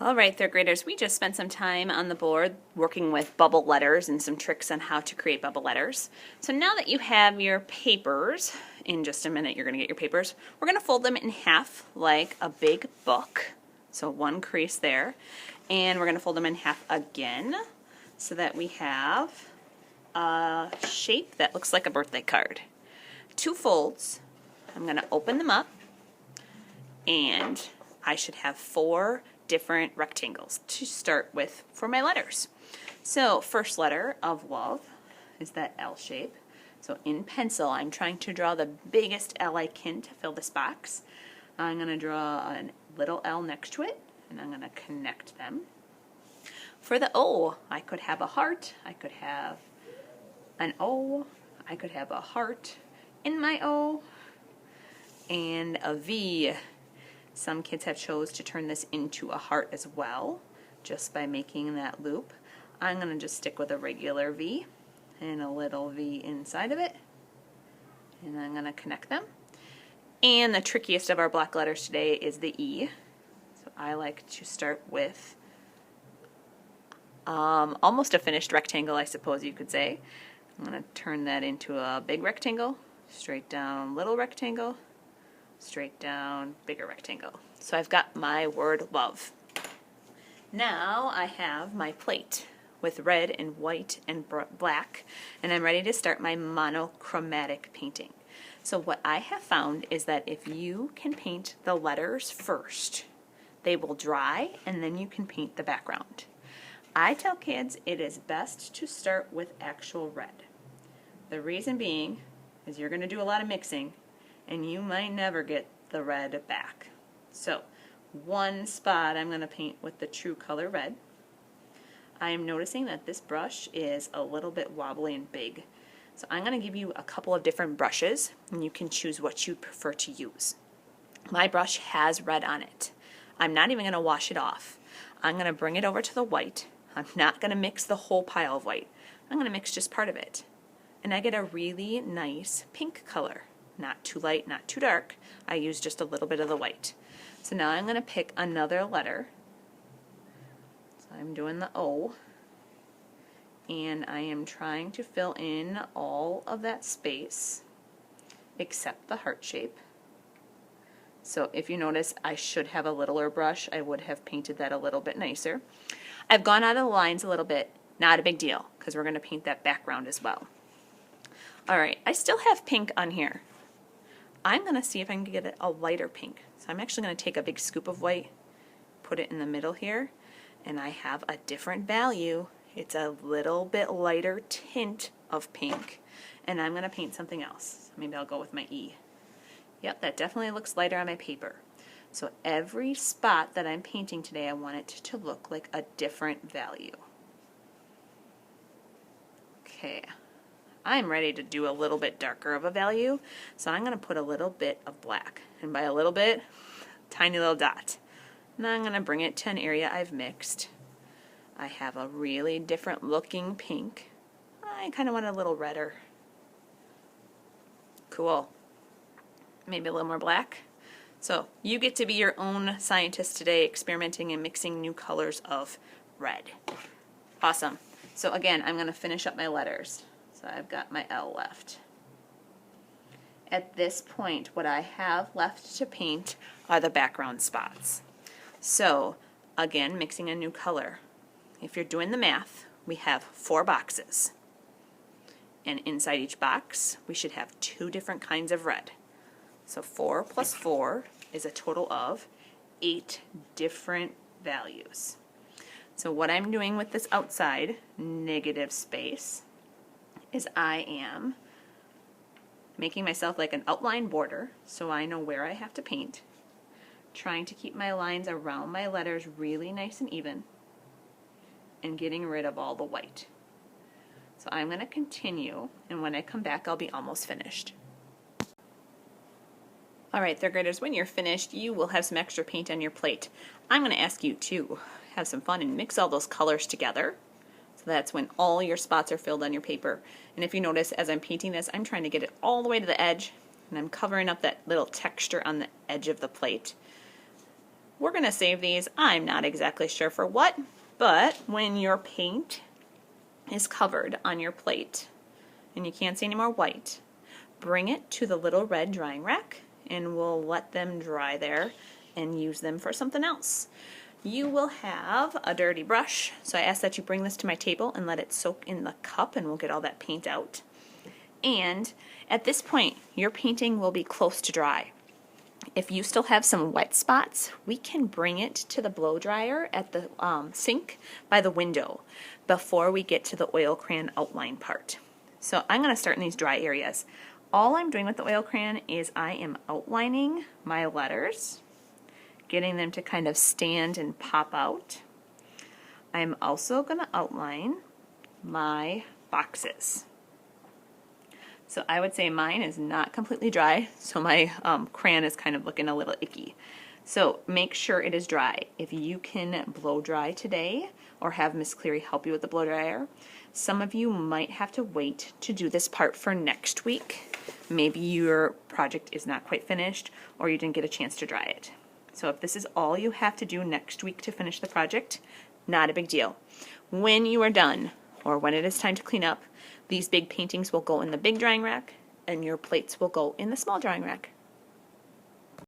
All right, third graders, we just spent some time on the board working with bubble letters and some tricks on how to create bubble letters. So now that you have your papers, in just a minute you're going to get your papers, we're going to fold them in half like a big book. So one crease there. And we're going to fold them in half again so that we have a shape that looks like a birthday card. Two folds. I'm going to open them up and I should have four different rectangles to start with for my letters. So first letter of love is that L shape. So in pencil I'm trying to draw the biggest L I can to fill this box. I'm going to draw a little L next to it and I'm going to connect them. For the O, I could have a heart, I could have an O, I could have a heart in my O, and a V. Some kids have chose to turn this into a heart as well, just by making that loop. I'm going to just stick with a regular V and a little V inside of it, and I'm going to connect them. And the trickiest of our block letters today is the E. So I like to start with almost a finished rectangle, I suppose you could say. I'm going to turn that into a big rectangle, straight down little rectangle, straight down bigger rectangle. So I've got my word love. Now I have my plate with red and white and black, and I'm ready to start my monochromatic painting. So what I have found is that if you can paint the letters first, they will dry and then you can paint the background. I tell kids it is best to start with actual red. The reason being is you're going to do a lot of mixing and you might never get the red back. So one spot I'm going to paint with the true color red. I am noticing that this brush is a little bit wobbly and big. So I'm going to give you a couple of different brushes and you can choose what you prefer to use. My brush has red on it. I'm not even going to wash it off. I'm going to bring it over to the white. I'm not going to mix the whole pile of white. I'm going to mix just part of it. And I get a really nice pink color. Not too light, not too dark. I use just a little bit of the white. So now I'm going to pick another letter. So I'm doing the O. And I am trying to fill in all of that space except the heart shape. So if you notice, I should have a littler brush. I would have painted that a little bit nicer. I've gone out of the lines a little bit. Not a big deal, because we're going to paint that background as well. Alright, I still have pink on here. I'm going to see if I can get it a lighter pink. So I'm actually going to take a big scoop of white, put it in the middle here, and I have a different value. It's a little bit lighter tint of pink, and I'm going to paint something else. Maybe I'll go with my E. Yep, that definitely looks lighter on my paper. So every spot that I'm painting today, I want it to look like a different value. Okay. I'm ready to do a little bit darker of a value, so I'm going to put a little bit of black, and by a little bit, tiny little dot. Now I'm going to bring it to an area I've mixed. I have a really different looking pink. I kind of want a little redder. Cool. Maybe a little more black. So you get to be your own scientist today, experimenting and mixing new colors of red. Awesome. So again, I'm going to finish up my letters. So I've got my L left. At this point, what I have left to paint are the background spots. So again, mixing a new color. If you're doing the math, we have 4 boxes. And inside each box, we should have 2 different kinds of red. So 4 plus 4 is a total of 8 different values. So what I'm doing with this outside negative space is I am making myself like an outline border so I know where I have to paint, trying to keep my lines around my letters really nice and even, and getting rid of all the white. So I'm going to continue, and when I come back I'll be almost finished. Alright, third graders, when you're finished you will have some extra paint on your plate. I'm going to ask you to have some fun and mix all those colors together. So that's when all your spots are filled on your paper. And if you notice, as I'm painting this, I'm trying to get it all the way to the edge, and I'm covering up that little texture on the edge of the plate. we're going to save these. I'm not exactly sure for what, but when your paint is covered on your plate and you can't see any more white, bring it to the little red drying rack and we'll let them dry there and use them for something else. You will have a dirty brush, so I ask that you bring this to my table and let it soak in the cup and we'll get all that paint out. And at this point, your painting will be close to dry. If you still have some wet spots, we can bring it to the blow dryer at the sink by the window before we get to the oil crayon outline part. So I'm going to start in these dry areas. All I'm doing with the oil crayon is I am outlining my letters, getting them to kind of stand and pop out. I'm also going to outline my boxes. So I would say mine is not completely dry, so my crayon is kind of looking a little icky. So make sure it is dry. If you can blow dry today or have Miss Cleary help you with the blow dryer, some of you might have to wait to do this part for next week. Maybe your project is not quite finished or you didn't get a chance to dry it. So if this is all you have to do next week to finish the project, not a big deal. When you are done, or when it is time to clean up, these big paintings will go in the big drying rack and your plates will go in the small drying rack.